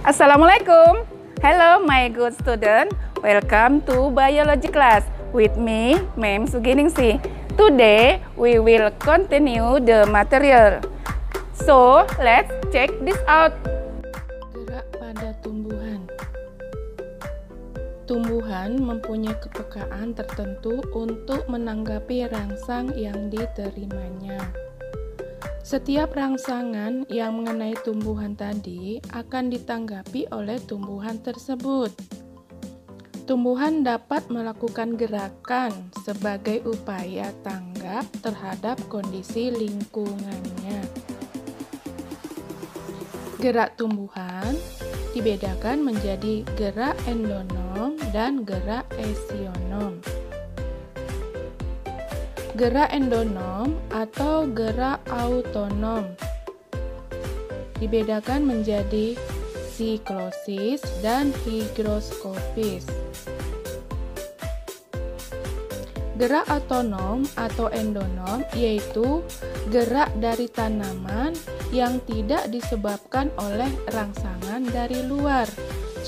Assalamualaikum. Hello my good student. Welcome to biology class with me, Ma'am Suginingsih. Today we will continue the material. So let's check this out. Gerak pada tumbuhan. Tumbuhan mempunyai kepekaan tertentu untuk menanggapi rangsang yang diterimanya. Setiap rangsangan yang mengenai tumbuhan tadi akan ditanggapi oleh tumbuhan tersebut. Tumbuhan dapat melakukan gerakan sebagai upaya tanggap terhadap kondisi lingkungannya. Gerak tumbuhan dibedakan menjadi gerak endonom dan gerak esionom. Gerak endonom atau gerak autonom dibedakan menjadi siklosis dan higroskopis. Gerak autonom atau endonom yaitu gerak dari tanaman yang tidak disebabkan oleh rangsangan dari luar.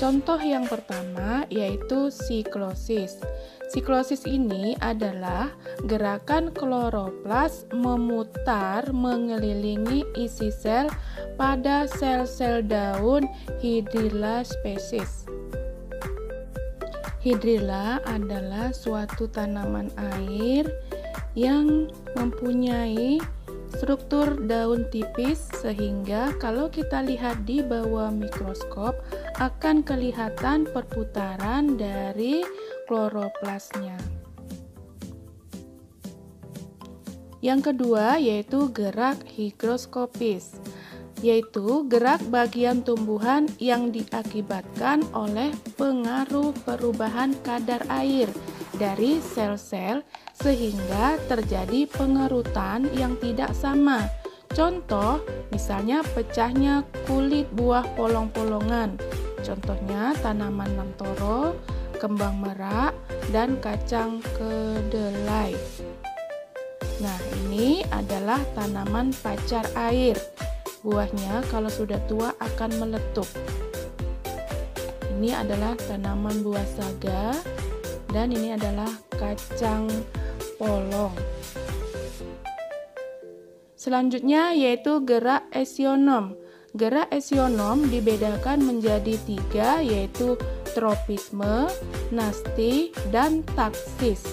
Contoh yang pertama yaitu siklosis. Siklosis ini adalah gerakan kloroplas memutar mengelilingi isi sel pada sel-sel daun Hydrilla species. Hydrilla adalah suatu tanaman air yang mempunyai struktur daun tipis sehingga kalau kita lihat di bawah mikroskop akan kelihatan perputaran dari kloroplasnya. Yang kedua yaitu gerak higroskopis, yaitu gerak bagian tumbuhan yang diakibatkan oleh pengaruh perubahan kadar air dari sel-sel sehingga terjadi pengerutan yang tidak sama. Contoh, misalnya pecahnya kulit buah polong-polongan. Contohnya tanaman lamtoro, kembang merak, dan kacang kedelai. Nah, ini adalah tanaman pacar air. Buahnya kalau sudah tua akan meletup. Ini adalah tanaman buah saga dan ini adalah kacang polong. Selanjutnya yaitu gerak esionom. Gerak esionom dibedakan menjadi 3 yaitu tropisme, nasti, dan taksis.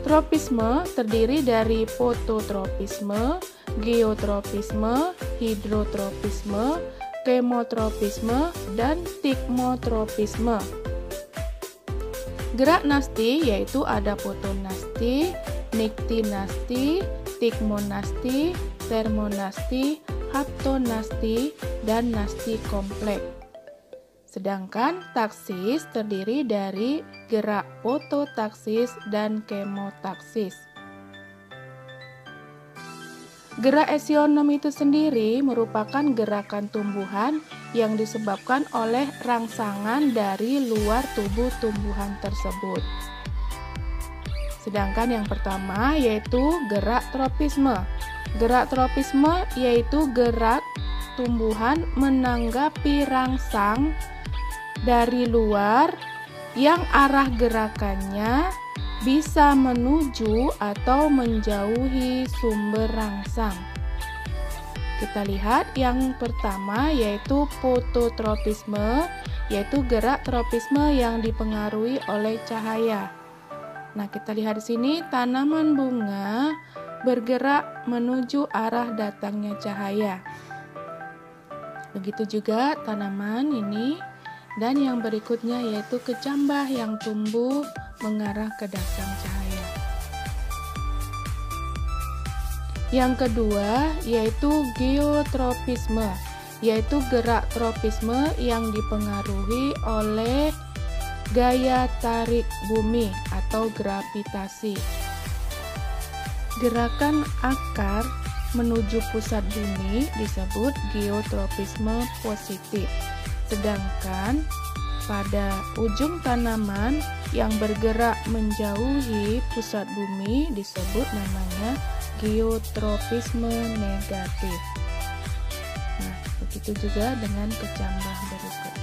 Tropisme terdiri dari fototropisme, geotropisme, hidrotropisme, kemotropisme, dan stigmotropisme. Gerak nasti yaitu ada fotonasti, niktinasti, stigmonasti, termonasti, haptonasti, dan nasti kompleks. Sedangkan taksis terdiri dari gerak fototaksis dan kemotaksis. Gerak esionom itu sendiri merupakan gerakan tumbuhan yang disebabkan oleh rangsangan dari luar tubuh tumbuhan tersebut. Sedangkan yang pertama yaitu gerak tropisme. Gerak tropisme yaitu gerak tumbuhan menanggapi rangsang dari luar yang arah gerakannya bisa menuju atau menjauhi sumber rangsang. Kita lihat yang pertama yaitu fototropisme, yaitu gerak tropisme yang dipengaruhi oleh cahaya. Nah, kita lihat di sini tanaman bunga bergerak menuju arah datangnya cahaya. Begitu juga tanaman ini. Dan yang berikutnya yaitu kecambah yang tumbuh mengarah ke datang cahaya. Yang kedua yaitu geotropisme, yaitu gerak tropisme yang dipengaruhi oleh gaya tarik bumi atau gravitasi. Gerakan akar menuju pusat bumi disebut geotropisme positif. Sedangkan pada ujung tanaman yang bergerak menjauhi pusat bumi disebut namanya geotropisme negatif. Nah, begitu. Begitu juga dengan kecambah berikut.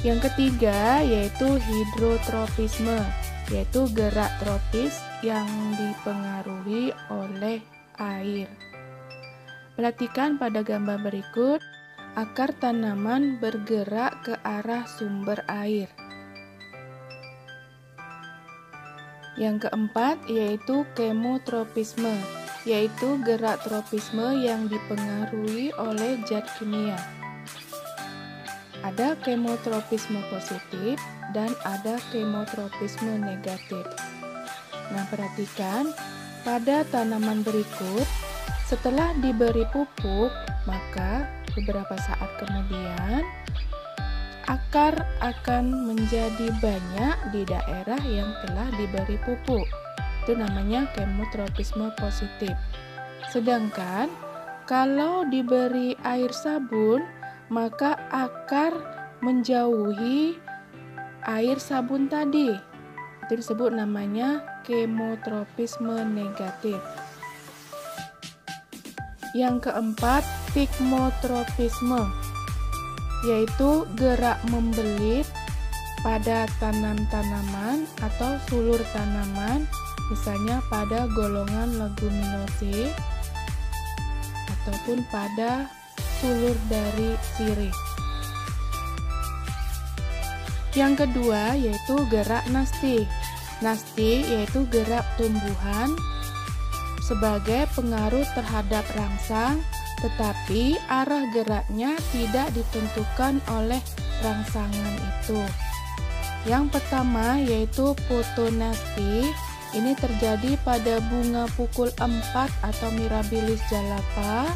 Yang ketiga yaitu hidrotropisme, yaitu gerak tropis yang dipengaruhi oleh air. Perhatikan pada gambar berikut, akar tanaman bergerak ke arah sumber air. Yang keempat yaitu kemotropisme, yaitu gerak tropisme yang dipengaruhi oleh zat kimia. Ada kemotropisme positif dan ada kemotropisme negatif. Nah, perhatikan pada tanaman berikut, setelah diberi pupuk, maka beberapa saat kemudian akar akan menjadi banyak di daerah yang telah diberi pupuk. Itu namanya kemotropisme positif. Sedangkan kalau diberi air sabun, maka akar menjauhi air sabun tadi. Itu disebut namanya kemotropisme negatif. Yang keempat, pigmotropisme, yaitu gerak membelit pada tanam-tanaman atau sulur tanaman, misalnya pada golongan Leguminosae ataupun pada sulur dari sirih. Yang kedua yaitu gerak nasti. Nasti yaitu gerak tumbuhan sebagai pengaruh terhadap rangsang, tetapi arah geraknya tidak ditentukan oleh rangsangan itu. Yang pertama yaitu fotonasti. Ini terjadi pada bunga pukul 4 atau Mirabilis jalapa.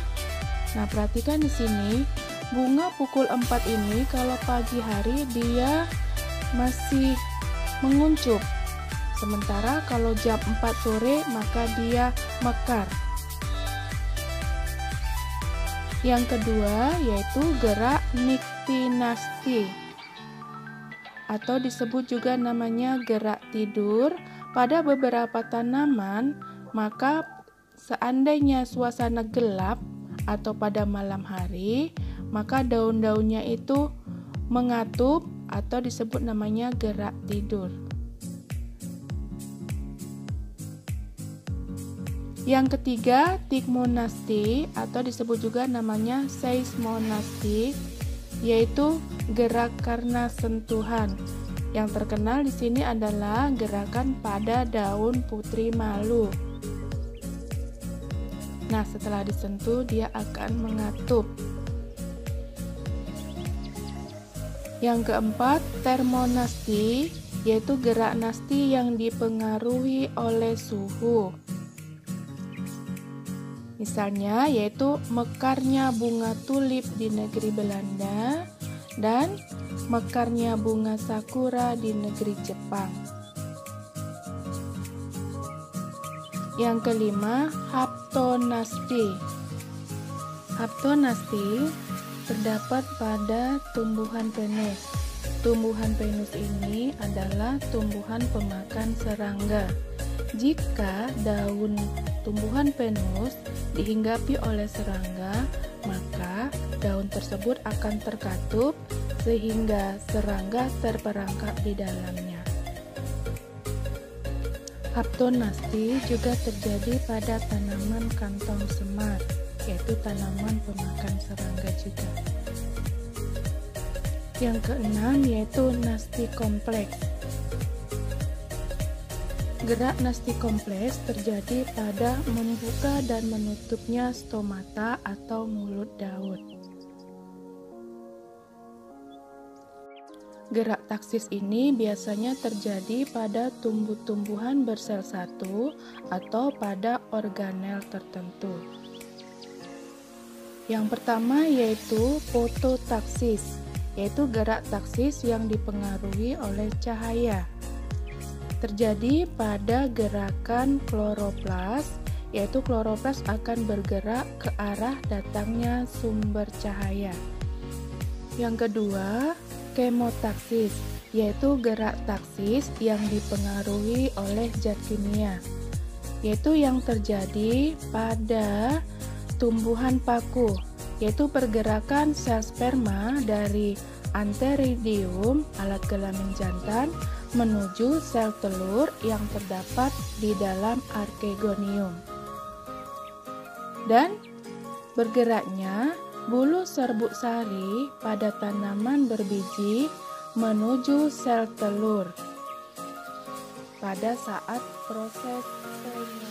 Nah, perhatikan di sini, bunga pukul 4 ini kalau pagi hari dia masih menguncup. Sementara kalau jam 4 sore maka dia mekar. Yang kedua yaitu gerak niktinasti atau disebut juga namanya gerak tidur. Pada beberapa tanaman, maka seandainya suasana gelap atau pada malam hari, maka daun-daunnya itu mengatup atau disebut namanya gerak tidur. Yang ketiga, tigmonasti atau disebut juga namanya seismonasti, yaitu gerak karena sentuhan. Yang terkenal di sini adalah gerakan pada daun putri malu. Nah, setelah disentuh dia akan mengatup. Yang keempat, termonasti, yaitu gerak nasti yang dipengaruhi oleh suhu. Misalnya yaitu mekarnya bunga tulip di negeri Belanda dan mekarnya bunga sakura di negeri Jepang. Yang kelima, haptonasti. Haptonasti terdapat pada tumbuhan pinus. Tumbuhan pinus ini adalah tumbuhan pemakan serangga. Jika daun tumbuhan pinus dihinggapi oleh serangga, maka daun tersebut akan terkatup sehingga serangga terperangkap di dalamnya. Haptonasti juga terjadi pada tanaman kantong semar, yaitu tanaman pemakan serangga juga. Yang keenam yaitu nasti kompleks. Gerak nasti kompleks terjadi pada membuka dan menutupnya stomata atau mulut daun. Gerak taksis ini biasanya terjadi pada tumbuh-tumbuhan bersel satu atau pada organel tertentu. Yang pertama yaitu fototaksis, yaitu gerak taksis yang dipengaruhi oleh cahaya. Terjadi pada gerakan kloroplas, yaitu kloroplas akan bergerak ke arah datangnya sumber cahaya. Yang kedua, kemotaksis, yaitu gerak taksis yang dipengaruhi oleh zat kimia, yaitu yang terjadi pada tumbuhan paku. yaitu pergerakan sel sperma dari antheridium, alat kelamin jantan, menuju sel telur yang terdapat di dalam archegonium. Dan bergeraknya bulu serbuk sari pada tanaman berbiji menuju sel telur pada saat proses selnya.